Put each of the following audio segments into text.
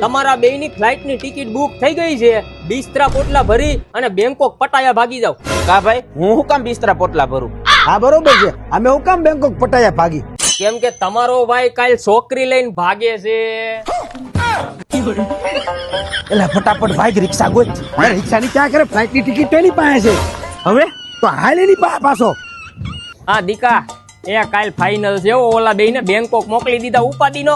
તમારા બેયની ફ્લાઇટની ticket book થઈ ગઈ છે. બિસ્તરા પોટલા ભરી અને બેંકોક પટાયા ભાગી જાવ. કા ભાઈ હું શું કામ બિસ્તરા પોટલા ભરું? હા બરોબર છે. અમે હું કામ બેંકોક પટાયા ભાગી? કેમ કે તમારો ભાઈ કાલ છોકરી લઈને ભાગે છે. એટલે ફટાફટ ભાઈ રિક્ષા ગોત. રિક્ષાની ક્યાં કરે? ફ્લાઇટની ટિકિટ તો એની પાસે છે. હવે તો હાલ એની પાછો. હા દીકા, એ કાલ ફાઇનલ છે. ઓલા બેયને બેંકોક મોકલી દીધા ઉપાધિનો.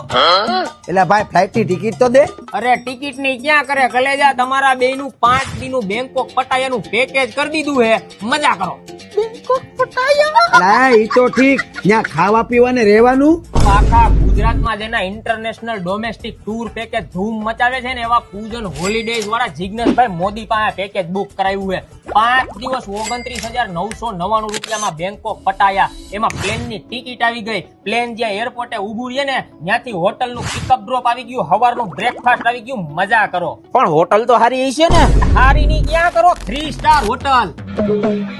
એટલે ભાઈ ફ્લાઇટની ટિકિટ તો દે. અરે ટિકિટ ની ક્યાં કરે કલેજા, તમારા બેયનું 5 દીનું બેંકોક પટાયાનું પેકેજ કરી દીધું હે. મજા કરો. બેંકોક પટાયા ઈ તો ઠીક, ત્યાં ખાવા પીવાને રહેવાનું. આખા ગુજરાતમાં જેના ઇન્ટરનેશનલ ડોમેસ્ટિક ટૂર પેકેજ ધૂમ મચાવે છે ને એવા પૂજન હોલિડેઝ વાળા જિગ્નેશભાઈ મોદી પાસે પેકેજ બુક કરાવ્યું છે. 5 દિવસ 29,999 રૂપિયામાં બેંકોક પટાયા. એમાં પ્લેનની ટિકિટ આવી ગઈ, પ્લેન જ્યાં એરપોર્ટે ઉભું રહે ને ત્યાંથી હોટલનું પિકઅપ ડ્રોપ આવી ગયું, સવારનું બ્રેકફાસ્ટ આવી ગયું. મજા કરો. પણ હોટલ તો સારી છે ને? હારી ની ક્યાં કરો, 3 સ્ટાર હોટલ.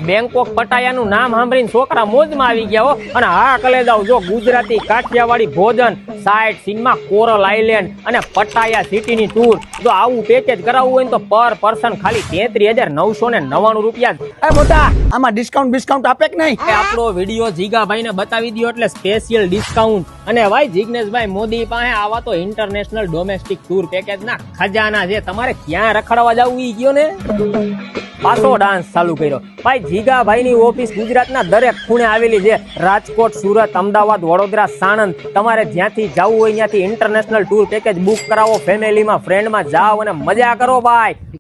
બેંકોક પટાયાનું નામ સાંભળીને છોકરા મોજમાં આવી ગયા હો. અને હા કલે જાવ, જો ગુજરાતી કાઠિયાવાડી ભોજન, સાઇટ સીનમાં કોરલ આઇલેન્ડ અને પટાયા સિટીની ટૂર, જો આવું પેકેજ કરાવવું હોય ને તો પર પર્સન ખાલી 33,999 રૂપિયા જ. એ મોટા, આમાં ડિસ્કાઉન્ટ આપે કે નહીં? આપણો વિડીયો જીગાભાઈ ને બતાવી દો એટલે સ્પેશિયલ ડિસ્કાઉન્ટ. અને ભાઈ જિગ્નેશભાઈ મોદી પાસે આવા તો ઇન્ટરનેશનલ ડોમેસ્ટિક ટૂર પેકેજ ના ખજાના છે. તમારે ક્યાં રખડવા જવું ઈ ગયો ને પાછો ડાન્સ ચાલુ કર્યો. ભાઈ જીગાભાઈ ની ઓફિસ ગુજરાતના દરેક ખૂણે આવેલી છે. રાજકોટ, સુરત, અમદાવાદ, વડોદરા, સાણંદ. તમારે જ્યાંથી જવું હોય ત્યાંથી ઇન્ટરનેશનલ ટૂર પેકેજ બુક કરાવો. ફેમિલીમાં ફ્રેન્ડમાં જાઓ અને મજા કરો ભાઈ.